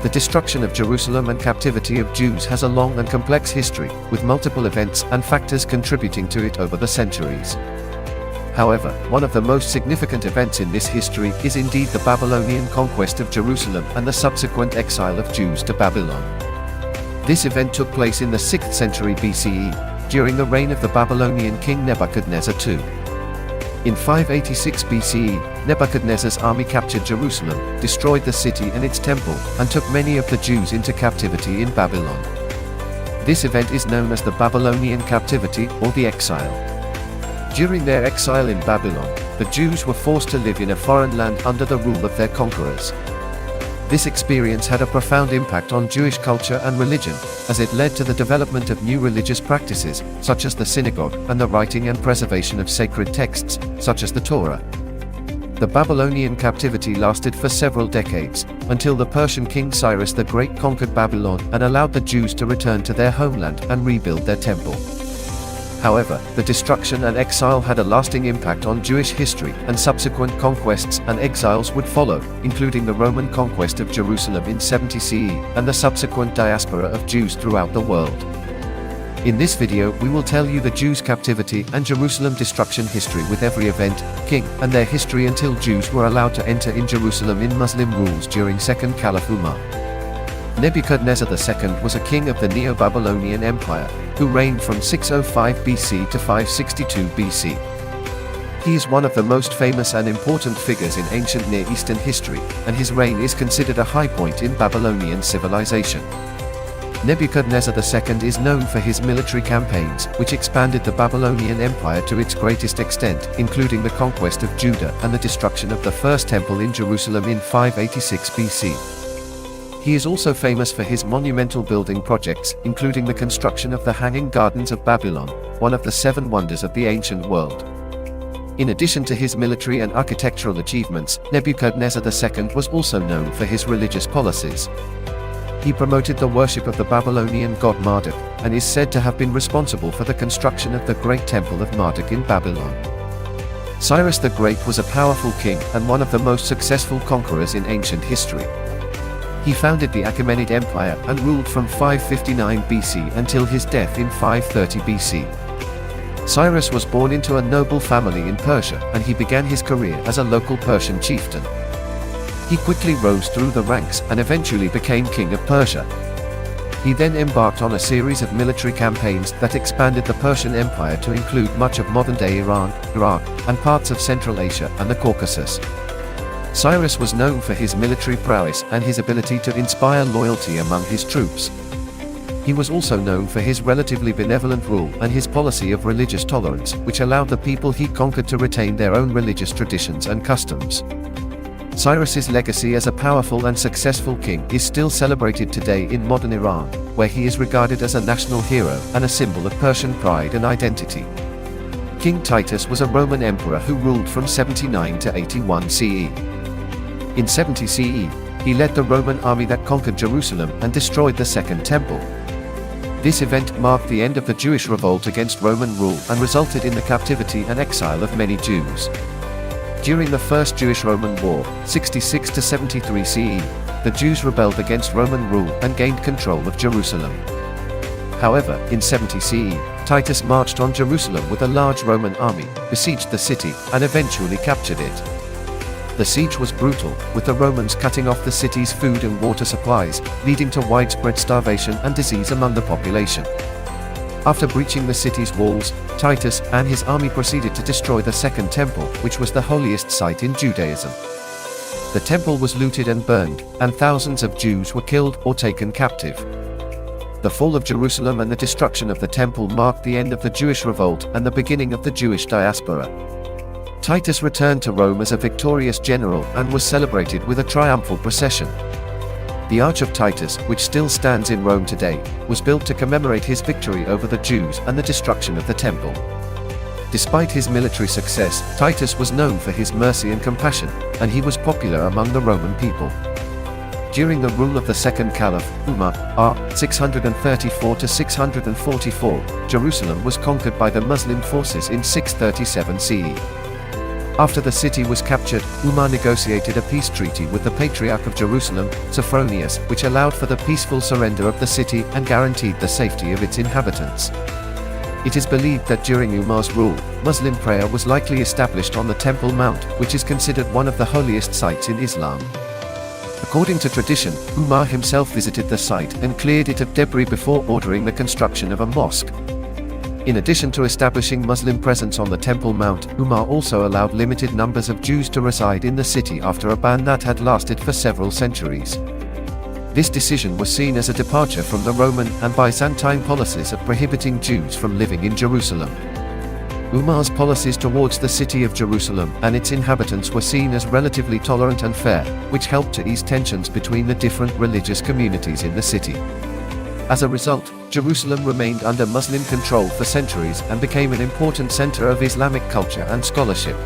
The destruction of Jerusalem and captivity of Jews has a long and complex history, with multiple events and factors contributing to it over the centuries. However, one of the most significant events in this history is indeed the Babylonian conquest of Jerusalem and the subsequent exile of Jews to Babylon. This event took place in the 6th century BCE, during the reign of the Babylonian king Nebuchadnezzar II. In 586 BCE, Nebuchadnezzar's army captured Jerusalem, destroyed the city and its temple, and took many of the Jews into captivity in Babylon. This event is known as the Babylonian captivity or the exile. During their exile in Babylon, the Jews were forced to live in a foreign land under the rule of their conquerors. This experience had a profound impact on Jewish culture and religion, as it led to the development of new religious practices, such as the synagogue, and the writing and preservation of sacred texts, such as the Torah. The Babylonian captivity lasted for several decades, until the Persian king Cyrus the Great conquered Babylon and allowed the Jews to return to their homeland and rebuild their temple. However, the destruction and exile had a lasting impact on Jewish history, and subsequent conquests and exiles would follow, including the Roman conquest of Jerusalem in 70 CE, and the subsequent diaspora of Jews throughout the world. In this video we will tell you the Jews' captivity and Jerusalem destruction history with every event, king, and their history until Jews were allowed to enter in Jerusalem in Muslim rules during Second Caliph Umar. Nebuchadnezzar II was a king of the Neo-Babylonian Empire, who reigned from 605 BC to 562 BC. He is one of the most famous and important figures in ancient Near Eastern history, and his reign is considered a high point in Babylonian civilization. Nebuchadnezzar II is known for his military campaigns, which expanded the Babylonian Empire to its greatest extent, including the conquest of Judah and the destruction of the First Temple in Jerusalem in 586 BC. He is also famous for his monumental building projects, including the construction of the Hanging Gardens of Babylon, one of the 7 wonders of the ancient world. In addition to his military and architectural achievements, Nebuchadnezzar II was also known for his religious policies. He promoted the worship of the Babylonian god Marduk, and is said to have been responsible for the construction of the Great Temple of Marduk in Babylon. Cyrus the Great was a powerful king and one of the most successful conquerors in ancient history. He founded the Achaemenid Empire and ruled from 559 BC until his death in 530 BC. Cyrus was born into a noble family in Persia, and he began his career as a local Persian chieftain. He quickly rose through the ranks and eventually became king of Persia. He then embarked on a series of military campaigns that expanded the Persian Empire to include much of modern-day Iran, Iraq, and parts of Central Asia and the Caucasus. Cyrus was known for his military prowess and his ability to inspire loyalty among his troops. He was also known for his relatively benevolent rule and his policy of religious tolerance, which allowed the people he conquered to retain their own religious traditions and customs. Cyrus's legacy as a powerful and successful king is still celebrated today in modern Iran, where he is regarded as a national hero and a symbol of Persian pride and identity. King Titus was a Roman emperor who ruled from 79 to 81 CE. In 70 CE, he led the Roman army that conquered Jerusalem and destroyed the Second Temple. This event marked the end of the Jewish revolt against Roman rule and resulted in the captivity and exile of many Jews. During the First Jewish-Roman War, 66 to 73 CE, the Jews rebelled against Roman rule and gained control of Jerusalem. However, in 70 CE, Titus marched on Jerusalem with a large Roman army, besieged the city, and eventually captured it. The siege was brutal, with the Romans cutting off the city's food and water supplies, leading to widespread starvation and disease among the population. After breaching the city's walls, Titus and his army proceeded to destroy the Second Temple, which was the holiest site in Judaism. The temple was looted and burned, and thousands of Jews were killed or taken captive. The fall of Jerusalem and the destruction of the temple marked the end of the Jewish revolt and the beginning of the Jewish diaspora. Titus returned to Rome as a victorious general and was celebrated with a triumphal procession. The Arch of Titus, which still stands in Rome today, was built to commemorate his victory over the Jews and the destruction of the temple. Despite his military success, Titus was known for his mercy and compassion, and he was popular among the Roman people. During the rule of the Second Caliph, Umar, r. 634 to 644, Jerusalem was conquered by the Muslim forces in 637 CE. After the city was captured, Umar negotiated a peace treaty with the Patriarch of Jerusalem, Sophronius, which allowed for the peaceful surrender of the city and guaranteed the safety of its inhabitants. It is believed that during Umar's rule, Muslim prayer was likely established on the Temple Mount, which is considered one of the holiest sites in Islam. According to tradition, Umar himself visited the site and cleared it of debris before ordering the construction of a mosque. In addition to establishing Muslim presence on the Temple Mount, Umar also allowed limited numbers of Jews to reside in the city after a ban that had lasted for several centuries. This decision was seen as a departure from the Roman and Byzantine policies of prohibiting Jews from living in Jerusalem. Umar's policies towards the city of Jerusalem and its inhabitants were seen as relatively tolerant and fair, which helped to ease tensions between the different religious communities in the city. As a result, Jerusalem remained under Muslim control for centuries and became an important center of Islamic culture and scholarship.